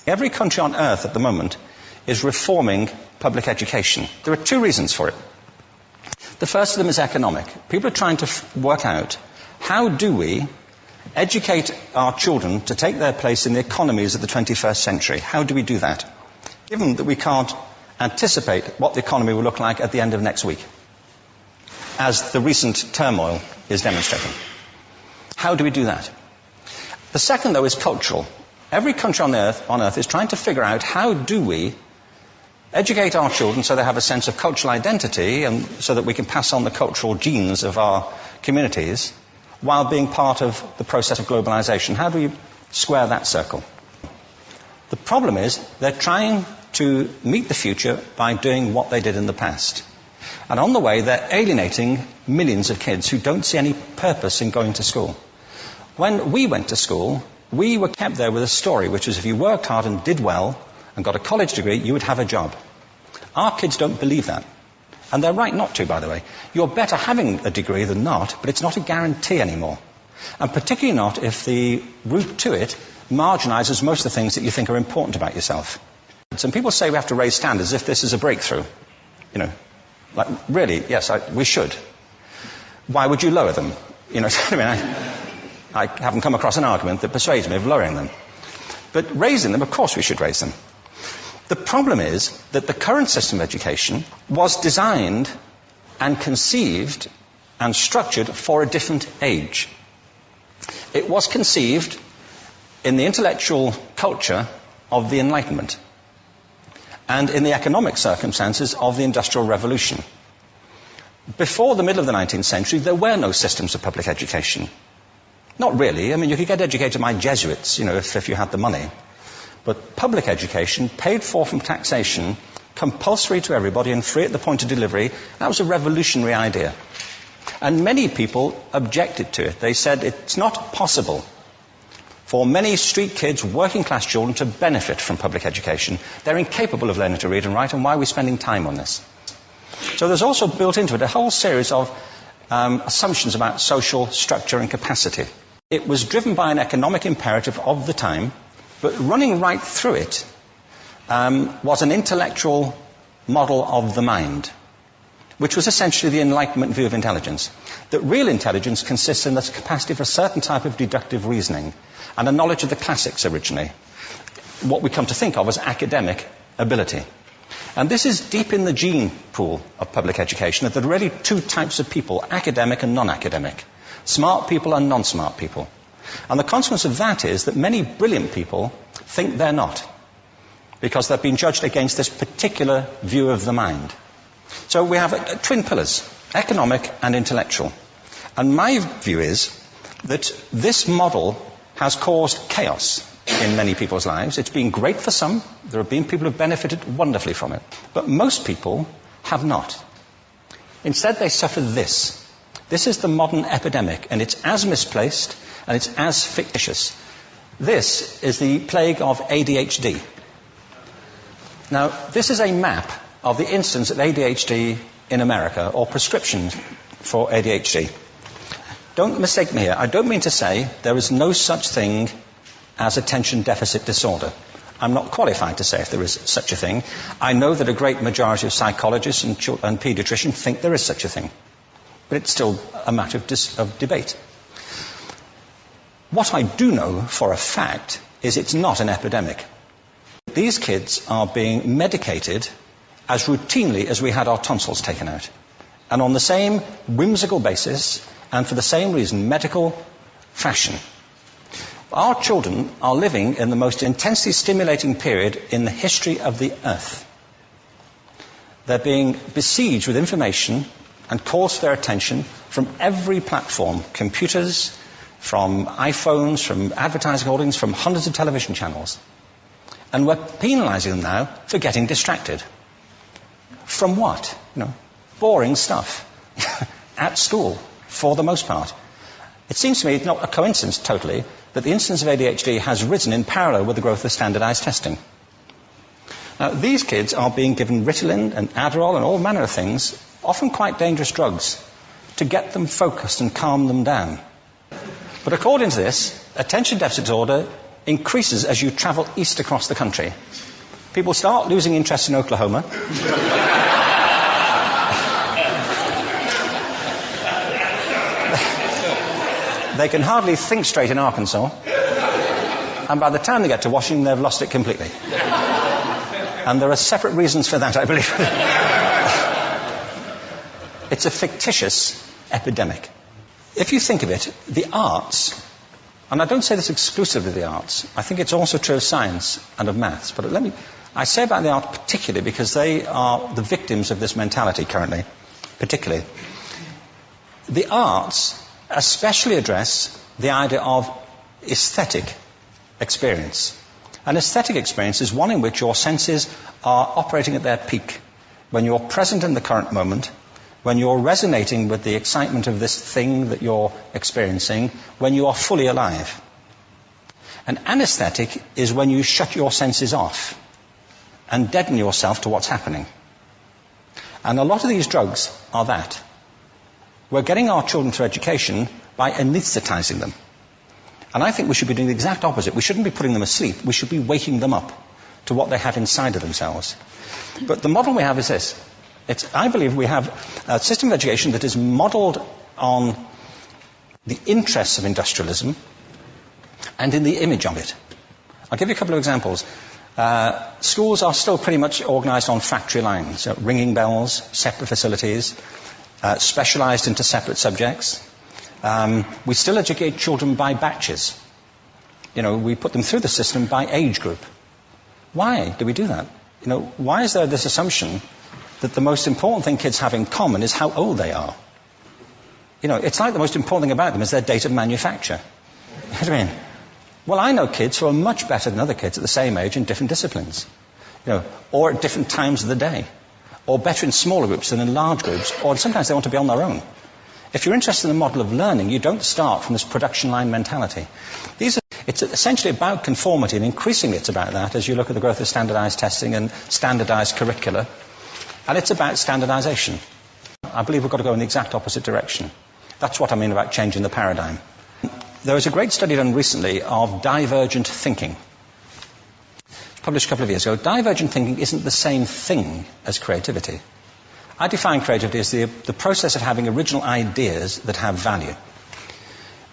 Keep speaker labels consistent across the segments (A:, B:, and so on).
A: Every country on earth at the moment is reforming public education. There are two reasons for it. The first of them is economic. People are trying to work out, how do we educate our children to take their place in the economies of the 21st century? How do we do that? Given that we can't anticipate what the economy will look like at the end of next week, as the recent turmoil is demonstrating. How do we do that? The second, though, is cultural. Every country on earth is trying to figure out, how do we educate our children so they have a sense of cultural identity and so that we can pass on the cultural genes of our communities while being part of the process of globalization. How do we square that circle? The problem is they're trying to meet the future by doing what they did in the past. And on the way, they're alienating millions of kids who don't see any purpose in going to school. When we went to school, we were kept there with a story, which was if you worked hard and did well and got a college degree, you would have a job. Our kids don't believe that. And they're right not to, by the way. You're better having a degree than not, but it's not a guarantee anymore. And particularly not if the route to it marginalizes most of the things that you think are important about yourself. Some people say we have to raise standards as if this is a breakthrough. You know, like, really, yes, we should. Why would you lower them? You know, I mean, I haven't come across an argument that persuades me of lowering them. But raising them, of course we should raise them. The problem is that the current system of education was designed and conceived and structured for a different age. It was conceived in the intellectual culture of the Enlightenment and in the economic circumstances of the Industrial Revolution. Before the middle of the 19th century, there were no systems of public education. Not really. I mean, you could get educated by Jesuits, you know, if you had the money. But public education, paid for from taxation, compulsory to everybody and free at the point of delivery, that was a revolutionary idea. And many people objected to it. They said it's not possible for many street kids, working class children, to benefit from public education. They're incapable of learning to read and write, and why are we spending time on this? So there's also built into it a whole series of assumptions about social structure and capacity. It was driven by an economic imperative of the time, but running right through it was an intellectual model of the mind, which was essentially the Enlightenment view of intelligence. That real intelligence consists in the capacity for a certain type of deductive reasoning and a knowledge of the classics originally, what we come to think of as academic ability. And this is deep in the gene pool of public education, that there are really two types of people, academic and non-academic, smart people and non-smart people. And the consequence of that is that many brilliant people think they're not, because they've been judged against this particular view of the mind. So we have twin pillars, economic and intellectual. And my view is that this model has caused chaos in many people's lives. It's been great for some. There have been people who have benefited wonderfully from it. But most people have not. Instead, they suffer this. This is the modern epidemic, and it's as misplaced and it's as fictitious. This is the plague of ADHD. Now, this is a map of the incidence of ADHD in America, or prescriptions for ADHD. Don't mistake me here. I don't mean to say there is no such thing as attention deficit disorder. I'm not qualified to say if there is such a thing. I know that a great majority of psychologists and paediatricians think there is such a thing. But it's still a matter of debate. What I do know for a fact is it's not an epidemic. These kids are being medicated as routinely as we had our tonsils taken out. And on the same whimsical basis, and for the same reason, medical fashion. Our children are living in the most intensely stimulating period in the history of the earth. They're being besieged with information and calls for their attention from every platform, computers, from iPhones, from advertising holdings, from hundreds of television channels. And we're penalizing them now for getting distracted. From what? Boring stuff. At school, for the most part. It seems to me it's not a coincidence totally that the incidence of ADHD has risen in parallel with the growth of standardized testing. Now, these kids are being given Ritalin and Adderall and all manner of things, often quite dangerous drugs, to get them focused and calm them down. But according to this, attention deficit disorder increases as you travel east across the country. People start losing interest in Oklahoma. They can hardly think straight in Arkansas. And by the time they get to Washington, they've lost it completely. And there are separate reasons for that, I believe. It's a fictitious epidemic. If you think of it, the arts, and I don't say this exclusively of the arts, I think it's also true of science and of maths, but I say about the arts particularly because they are the victims of this mentality currently, particularly. The arts especially address the idea of aesthetic experience. An aesthetic experience is one in which your senses are operating at their peak, when you're present in the current moment, when you're resonating with the excitement of this thing that you're experiencing, when you are fully alive. An anesthetic is when you shut your senses off and deaden yourself to what's happening. And a lot of these drugs are that. We're getting our children through education by anesthetizing them. And I think we should be doing the exact opposite. We shouldn't be putting them asleep. We should be waking them up to what they have inside of themselves. But the model we have is this. I believe we have a system of education that is modeled on the interests of industrialism and in the image of it. I'll give you a couple of examples. Schools are still pretty much organized on factory lines, ringing bells, separate facilities, specialized into separate subjects. We still educate children by batches. We put them through the system by age group. Why do we do that? Why is there this assumption that the most important thing kids have in common is how old they are? It's like the most important thing about them is their date of manufacture. You know what I mean? Well, I know kids who are much better than other kids at the same age in different disciplines, or at different times of the day, or better in smaller groups than in large groups, or sometimes they want to be on their own. If you're interested in the model of learning, you don't start from this production line mentality. It's essentially about conformity, and increasingly it's about that as you look at the growth of standardized testing and standardized curricula. And it's about standardization. I believe we've got to go in the exact opposite direction. That's what I mean about changing the paradigm. There was a great study done recently of divergent thinking. Published a couple of years ago. Divergent thinking isn't the same thing as creativity. I define creativity as the process of having original ideas that have value.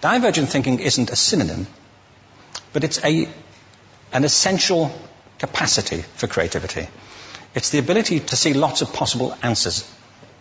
A: Divergent thinking isn't a synonym, but it's an essential capacity for creativity. It's the ability to see lots of possible answers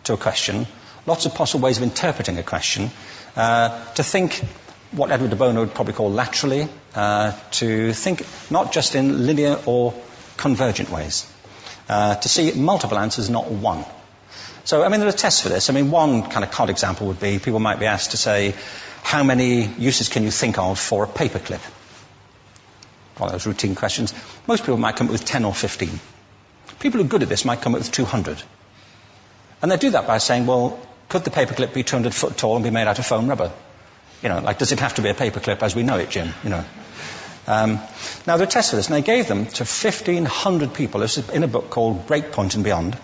A: to a question, lots of possible ways of interpreting a question, to think what Edward de Bono would probably call laterally, to think not just in linear or convergent ways, to see multiple answers, not one. So, there are tests for this. One kind of cod example would be, people might be asked to say, how many uses can you think of for a paperclip? One of those routine questions. Most people might come up with 10 or 15. People who are good at this might come up with 200. And they do that by saying, well, could the paperclip be 200 foot tall and be made out of foam rubber? Does it have to be a paperclip as we know it, Jim? Now, there are tests for this, and they gave them to 1,500 people. This is in a book called Breakpoint and Beyond.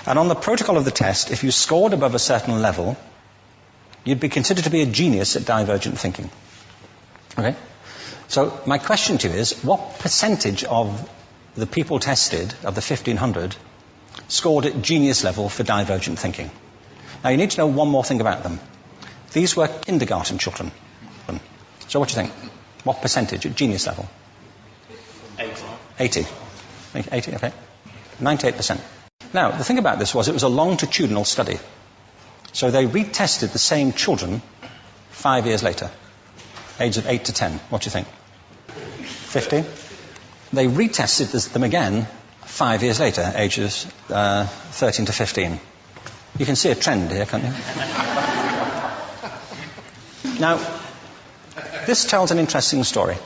A: And on the protocol of the test, if you scored above a certain level, you'd be considered to be a genius at divergent thinking. Okay? So my question to you is, what percentage of the people tested, of the 1,500, scored at genius level for divergent thinking? Now, you need to know one more thing about them. These were kindergarten children. So what do you think? What percentage at genius level? 80. 80, okay. 98%. Now, the thing about this was it was a longitudinal study. So they retested the same children 5 years later, age of 8 to 10. What do you think? 50? They retested them again 5 years later, ages 13 to 15. You can see a trend here, can't you? Now, this tells an interesting story,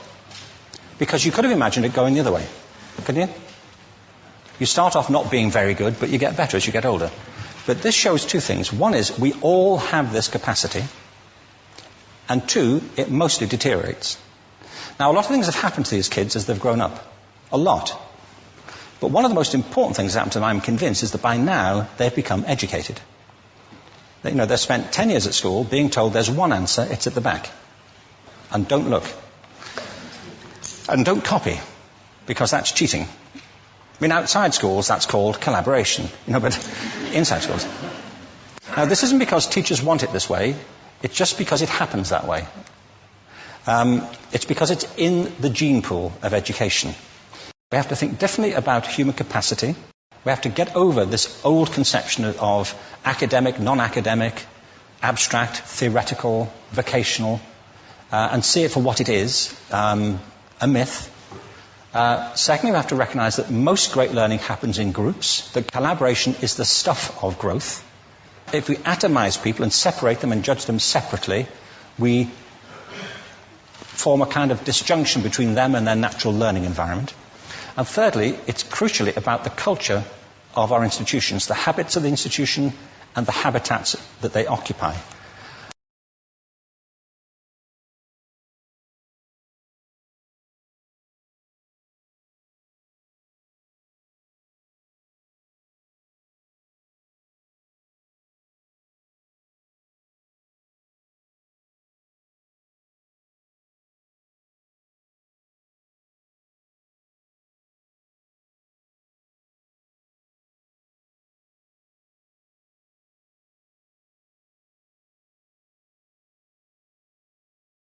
A: because you could have imagined it going the other way, couldn't you? You start off not being very good, but you get better as you get older. But this shows two things. One is we all have this capacity, and two, it mostly deteriorates. Now, a lot of things have happened to these kids as they've grown up. A lot. But one of the most important things that happened to them, I'm convinced, is that by now they've become educated. They've spent 10 years at school being told there's one answer, it's at the back. And don't look. And don't copy, because that's cheating. I mean, outside schools, that's called collaboration, but inside schools. Now, this isn't because teachers want it this way, it's just because it happens that way. It's because it's in the gene pool of education. We have to think differently about human capacity. We have to get over this old conception of academic, non-academic, abstract, theoretical, vocational, and see it for what it is, a myth. Secondly, we have to recognize that most great learning happens in groups, that collaboration is the stuff of growth. If we atomize people and separate them and judge them separately, we form a kind of disjunction between them and their natural learning environment. And thirdly, it's crucially about the culture of our institutions, the habits of the institution and the habitats that they occupy.